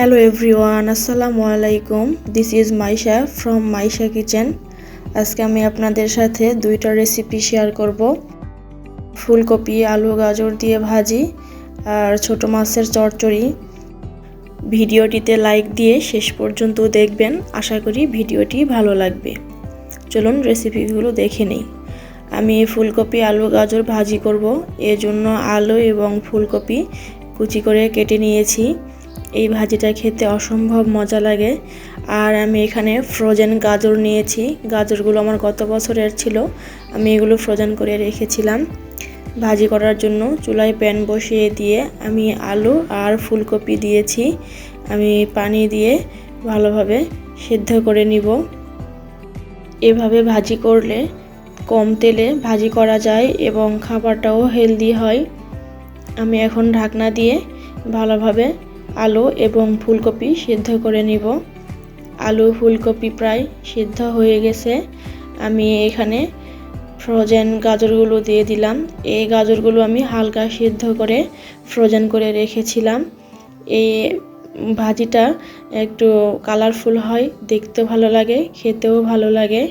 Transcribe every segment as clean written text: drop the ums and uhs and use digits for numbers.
Hello everyone, আসসালামু আলাইকুম। This is Maisha from Maisha kitchen. আজকে আমি আপনাদের সাথে দুইটা রেসিপি শেয়ার করব। ফুলকপি আলু গাজর দিয়ে ভাজি আর ছোট মাছের চচ্চড়ি। ভিডিওটিতে লাইক দিয়ে শেষ পর্যন্ত দেখবেন, আশা করি ভিডিওটি ভালো লাগবে। চলুন রেসিপিগুলো দেখে নেই। আমি ফুলকপি আলু গাজর ভাজি করব, এজন্য আলু এবং ফুলকপি কুচি করে কেটে নিয়েছি। এই ভাজিটা খেতে অসম্ভব মজা লাগে। আর আমি এখানে ফ্রোজেন গাজর নিয়েছি। গাজরগুলো আমার গত বছরের ছিল, আমি এগুলো ফ্রোজেন করে রেখেছিলাম। ভাজি করার জন্য চুলায় প্যান বসিয়ে দিয়ে আমি আলু আর ফুলকপি দিয়েছি। আমি পানি দিয়ে ভালোভাবে সিদ্ধ করে নিব। এভাবে ভাজি করলে কম তেলে ভাজি করা যায় এবং খাবারটাও হেলদি হয়। আমি এখন ঢাকনা দিয়ে ভালোভাবে আলু এবং ফুলকপি সিদ্ধ করে নিব। আলু ফুলকপি প্রায় সিদ্ধ হয়ে গেছে। আমি এখানে ফ্রোজেন গাজরগুলো দিয়ে দিলাম। এই গাজরগুলো আমি হালকা সিদ্ধ করে ফ্রোজেন করে রেখেছিলাম। এই ভাজিটা একটু কালারফুল হয়, দেখতেও ভালো লাগে, খেতেও ভালো লাগে।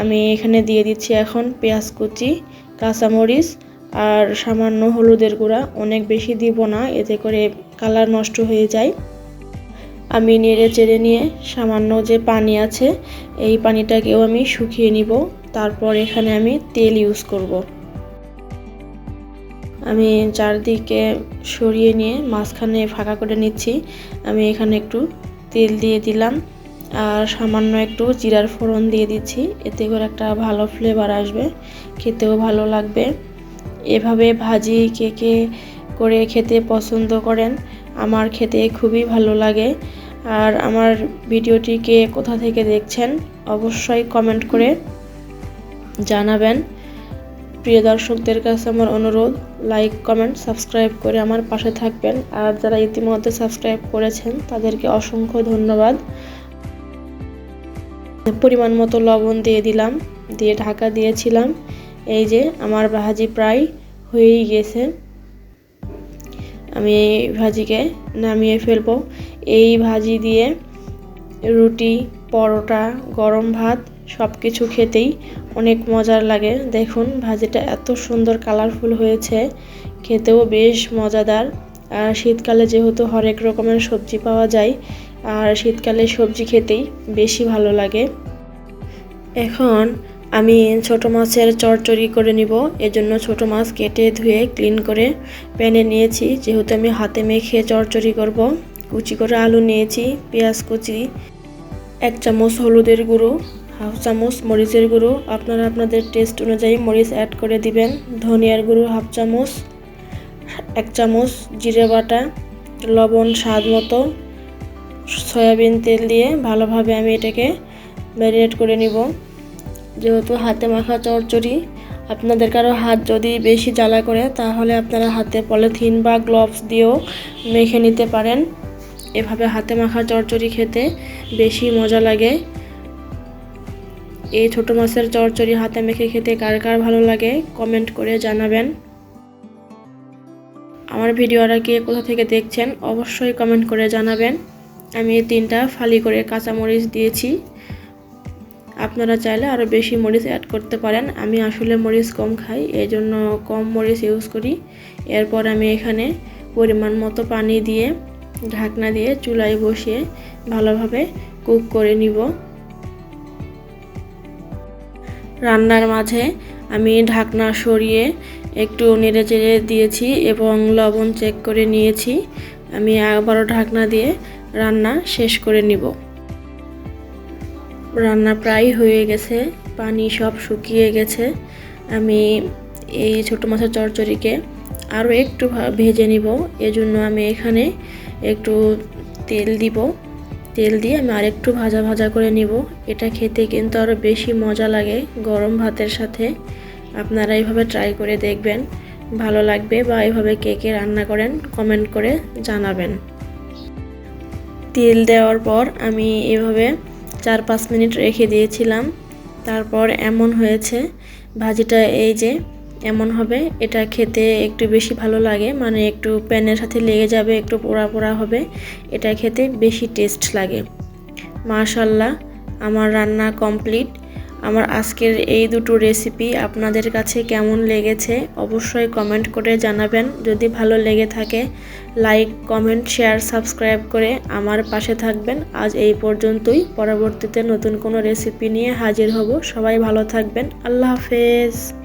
আমি এখানে দিয়ে দিচ্ছি এখন পেঁয়াজ কুচি, কাঁচামরিচ আর সামান্য হলুদের গুঁড়া। অনেক বেশি দিব না, এতে করে কালার নষ্ট হয়ে যায়। আমি নেড়ে চেড়ে নিয়ে সামান্য যে পানি আছে এই পানিটাকেও আমি শুকিয়ে নিব। তারপর এখানে আমি তেল ইউজ করব। আমি চারদিকে সরিয়ে নিয়ে মাঝখানে ফাঁকা করে নিচ্ছি। আমি এখানে একটু তেল দিয়ে দিলাম আর সামান্য একটু জিরার ফোড়ন দিয়ে দিচ্ছি। এতে করে একটা ভালো ফ্লেভার আসবে, খেতেও ভালো লাগবে। এভাবে ভাজি কে করে খেতে পছন্দ করেন? আমার খেতে খুবই ভালো লাগে। আর আমার ভিডিওটিকে কোথা থেকে দেখছেন অবশ্যই কমেন্ট করে জানাবেন। প্রিয় দর্শকদের কাছে আমার অনুরোধ, লাইক কমেন্ট সাবস্ক্রাইব করে আমার পাশে থাকবেন। আর যারা ইতিমধ্যে সাবস্ক্রাইব করেছেন তাদেরকে অসংখ্য ধন্যবাদ। পরিমাণ মতো লবণ দিয়ে দিলাম, দিয়ে ঢাকা দিয়েছিলাম। এই যে আমার ভাজি প্রায় হয়েই গেছে। আমি এই ভাজিকে নামিয়ে ফেলবো। এই ভাজি দিয়ে রুটি, পরোটা, গরম ভাত সব কিছু খেতেই অনেক মজার লাগে। দেখুন ভাজিটা এত সুন্দর কালারফুল হয়েছে, খেতেও বেশ মজাদার। আর শীতকালে যেহেতু হরেক রকমের সবজি পাওয়া যায়, আর শীতকালে সবজি খেতেই বেশি ভালো লাগে। এখন আমি ছোট মাছের চচ্চড়ি করে নিব। এজন্য ছোট মাছ কেটে ধুয়ে ক্লিন করে প্যানে নিয়েছি। যেহেতু আমি হাতে মেখে চচ্চড়ি করব, কুচি করে আলু নিয়েছি, পেঁয়াজ কুচি, 1 চামচ হলুদের গুঁড়ো, 1/2 চামচ মরিচের গুঁড়ো, আপনারা আপনাদের টেস্ট অনুযায়ী মরিচ অ্যাড করে দিবেন, ধনিয়ার গুঁড়ো 1/2 চামচ, 1 চামচ জিরে বাটা, লবণ স্বাদ মতো, সয়াবিন তেল দিয়ে ভালোভাবে আমি এটাকে ম্যারিনেট করে নিব। যেহেতু হাতে মাখা চচ্চড়ি, আপনাদের কারো হাত যদি বেশি জ্বালা করে তাহলে আপনারা হাতে পলিথিন বা গ্লোভস দিয়েও মেখে নিতে পারেন। এভাবে হাতে মাখা চচ্চড়ি খেতে বেশি মজা লাগে। এই ছোট মাছের চচ্চড়ি হাতে মেখে খেতে কার কার ভালো লাগে কমেন্ট করে জানাবেন। আমার ভিডিওটা কে কোথা থেকে দেখছেন অবশ্যই কমেন্ট করে জানাবেন। আমি 3টা ফালি করে কাঁচামরিচ দিয়েছি। আপনারা চাইলে আরও বেশি মরিচ অ্যাড করতে পারেন। আমি আসলে মরিচ কম খাই, এই জন্য কম মরিচ ইউজ করি। এরপর আমি এখানে পরিমাণ মতো পানি দিয়ে ঢাকনা দিয়ে চুলায় বসিয়ে ভালোভাবে কুক করে নিব। রান্নার মাঝে আমি ঢাকনা সরিয়ে একটু নেড়ে চেড়ে দিয়েছি এবং লবণ চেক করে নিয়েছি। আমি আবারও ঢাকনা দিয়ে রান্না শেষ করে নিব। রান্না প্রায় হয়ে গেছে, পানি সব শুকিয়ে গেছে। আমি এই ছোট মাছের চচ্চড়িকে আরও একটু ভেজে নিব। এজন্য আমি এখানে একটু তেল দিব। তেল দিয়ে আমি আরেকটু ভাজা ভাজা করে নিব। এটা খেতে কিন্তু আরও বেশি মজা লাগে গরম ভাতের সাথে। আপনারা এইভাবে ট্রাই করে দেখবেন, ভালো লাগবে। বা এইভাবে কে রান্না করেন কমেন্ট করে জানাবেন। তেল দেওয়ার পর আমি এভাবে 4-5 মিনিট রেখে দিয়েছিলাম। তারপর এমন হয়েছে ভাজিটা, এই যে এমন হবে। এটা খেতে একটু বেশি ভালো লাগে, মানে একটু প্যানের সাথে লেগে যাবে, একটু পোড়া পোড়া হবে, এটা খেতে বেশি টেস্ট লাগে। মাশাআল্লাহ, আমার রান্না কমপ্লিট। আমার আজকের এই দুটো রেসিপি আপনাদের কাছে কেমন লেগেছে অবশ্যই কমেন্ট করে জানাবেন। যদি ভালো লেগে থাকে লাইক, কমেন্ট, শেয়ার, সাবস্ক্রাইব করে আমার পাশে থাকবেন। আজ এই পর্যন্তই, পরবর্তীতে নতুন কোনো রেসিপি নিয়ে হাজির হব। সবাই ভালো থাকবেন। আল্লাহ হাফেজ।